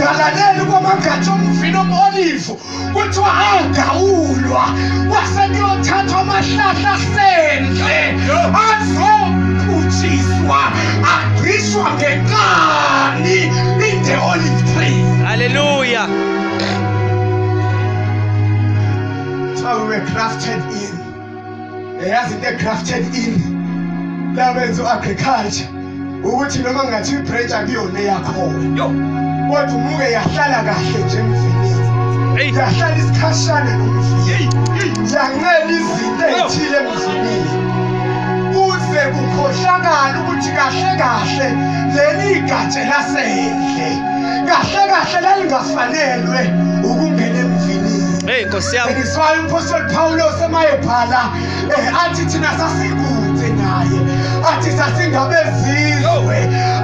Ungalaleli kwamagatsha omvino omolive kuthiwa agawulwa kwase kuyothathwa amahlahla asendle azophutshiswa agqishwa ngenkani in the olive tree. Hallelujah. So we were grafted in. Yazi into grafted in labenza agriculture ukuthi noma ngathi ibranch akuyona yakho kodwa umuke yahlala kahle nje emvinini yahlala isikhashana nomvini yanqela izinto ezithile emvinini uze kukhohlakala ukuthi kahle kahle leli igatshe lasendle kahle kahle lalingafanelwe ukungena emvinini. Hey, Nkosi yami. Ngiswayo uMpostoli Paulos emayebhala athi thina sasikude naye athi sasingabezizwe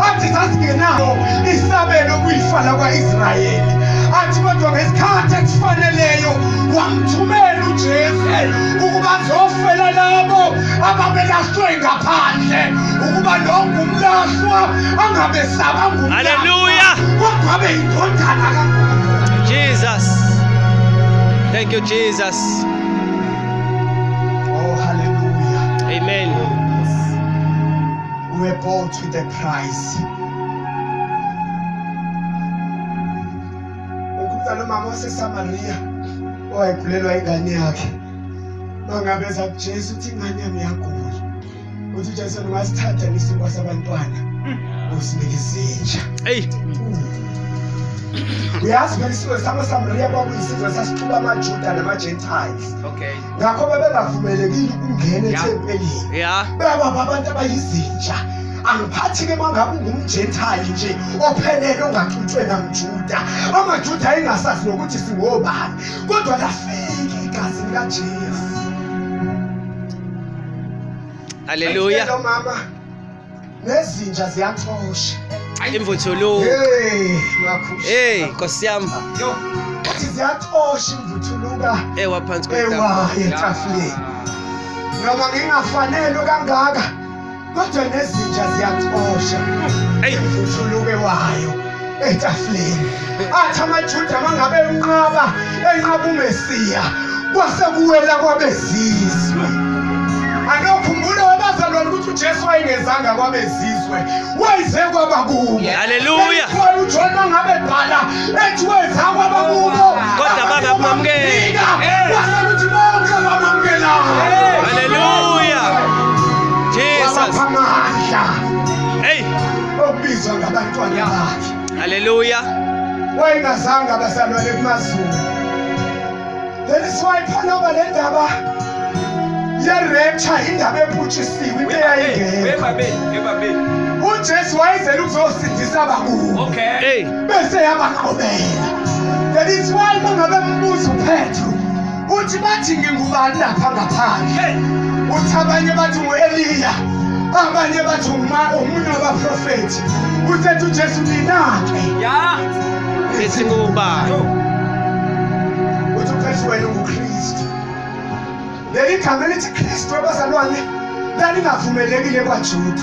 athi sasingenayo isabelo kuyifala kwaIsrayeli athi kodwa ngesikhathi esifaneleyo wamthumela uJesu ukuba azofela labo ababelahlwe ngaphandle ukuba lo ngumlahlwa angabesaba ngumlahlwa. Hallelujah. Kodwa abe yindodana kaNkulunkulu. Jesus. Thank you, Jesus. Oh, hallelujah. Amen. We were bought with a price. Ukuqala umama waseSamaria owayekhulelwa ingane yakhe bangabeza kuJesu uthi ingane yami yagula. Uthi uJesu ungasithatha isinkwa sabantwana usinike izinja. Hey. Uyazi phela isizwe samaSamaria kwakuyisizwe sasixuba amaJuda namaGentiles. Okay. Ngakho bebengavumelekile ukungena ethempelini. Yeah. Baba abantu abayizinja. Angiphathi ke mangabe ungumGentile nje ophelele ongaxutshwe namJuda. AmaJuda ayingasazi nokuthi singobani. Kodwa lafika igazi likaJesu. Hallelujah. Lo mama nezinja ziyaxosha. Imvuthuluka. Hey, Nkosi yami. Yo. Uthi ziyaxosha imvuthuluka. Waphansi kwetafula. Etafuleni. Noma ngingafanele kangaka kodwa nezinja ziyaxosha. Imvuthuluke wayo etafuleni. Athi amaJuda mangabe enqaba uMesiya kwase kuwela kwabezizwe. Anokhumbula wabazalwane ukuthi uJesu wayengezanga kwabezizwe wayeze kwabakubo. Hallelujah. uJohn mangabe bhala ethi weza kwabakubo kodwa bangamamukela. Waseluthi bonke bamamukelayo. Hallelujah. Jesus. Hey. Obizwa ngabantwana bakhe. Hallelujah. Wayengazanga abazalwane kumazulu. That is why phanoba le ndaba ye-rapture indaba ephutshisiwe into eyayingekho. uJesu wayezela ukuzosindisa abakubo. Hey. Bese yabaqobela. That is why mangabe mbuzo uPetro uthi bathi ngingubani lapha ngaphandle. Uthi abanye bathi nguEliya, abanye bathi umunye wabaprofethi. Uthi uJesu ninake. Ya. Ethi ngubani? Uthi uPetro wena unguKristu. Leli gama lithi Kristu abazalwane lalingavumelekile kwaJuda.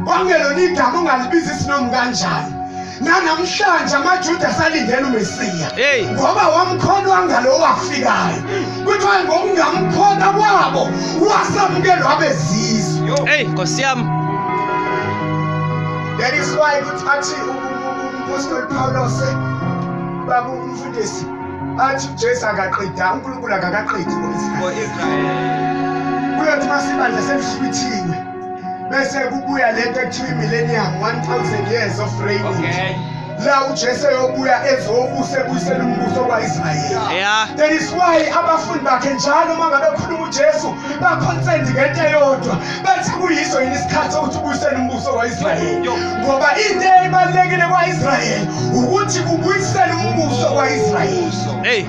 Kwangelona igama ungalibiza isinomi kanjani. Nanamhlanje amaJuda asalindele uMesiya. Ngoba wamkholwa ngalo wafikayo. Kuthiwa ngokungamkholwa kwabo wasamukelwa abezizwe. Hey, Nkosi yami. That is why kuthi uMpostoli Paulos baba umfundisi athi uJesu akaqeda uNkulunkulu akaqedi ngoIsrael. Kuyothi masibandla semhlwithiwe bese kubuya lento ekuthiwa millennium 1000 years of reign. La uJesu yobuya ezobusebuyisela umbuso kwaIsrayeli. Yeah. That is why abafundi bakhe njalo mangabe khuluma uJesu baconcent ngento eyodwa bathi kuyiso yini isikhathi sokuthi ubuyisele umbuso kwaIsrayeli. Ngoba into ebalekile kwaIsrayeli ukuthi kubuyisele umbuso kwaIsrayeli. Hey.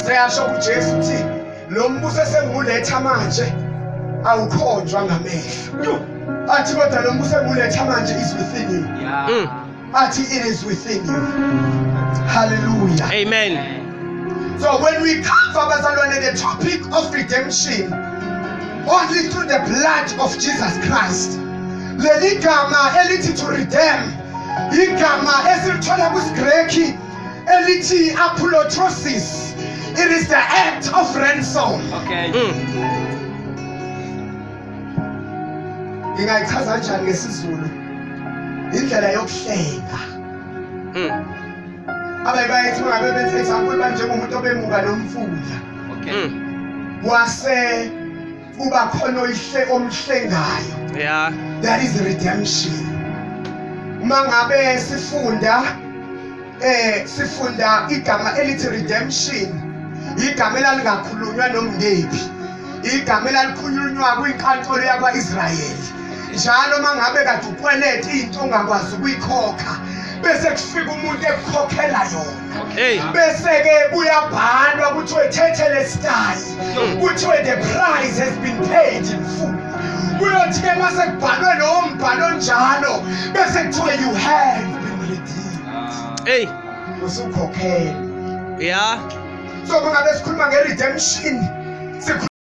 Seyasho uJesu uthi lo mbuso esenguletha manje awukhonjwa ngamehlo. Athi kodwa lo mbuso enguletha manje is within you. Yeah. Athi it is within you. Hallelujah. Amen. So when we cover abazalwane the topic of redemption only through the blood of Jesus Christ. Leli gama elithi to redeem igama esilithola kusiGreki elithi apolotrosis. It is the act of ransom. Okay. Ngingayichaza kanjani ngesizulu? Indlela yokuhlenga. Abayibayethi ngabe benze example manje umuntu obemuka nomfula. Okay. Wase kuba khona omhlengayo. Yeah. That is redemption. Uma ngabe sifunda igama elithi redemption. Igama elalikakhulunywa nomngephi. Igama elalikhulunywa kwinkantolo yakwaIsrayeli. Njalo mangabe kade ukweleta into ongakwazi ukuyikhokha bese kufika umuntu ekukhokhela yona. Hey. Bese ke kuyabhalwa kuthiwe thethele style. Kuthiwe the price has been paid in full. Kuyothi ke mase kubhalwe lo mbhalo njalo bese kuthiwe you have been redeemed. Hey. Usukhokhela. Yeah. So mangabe sikhuluma nge redemption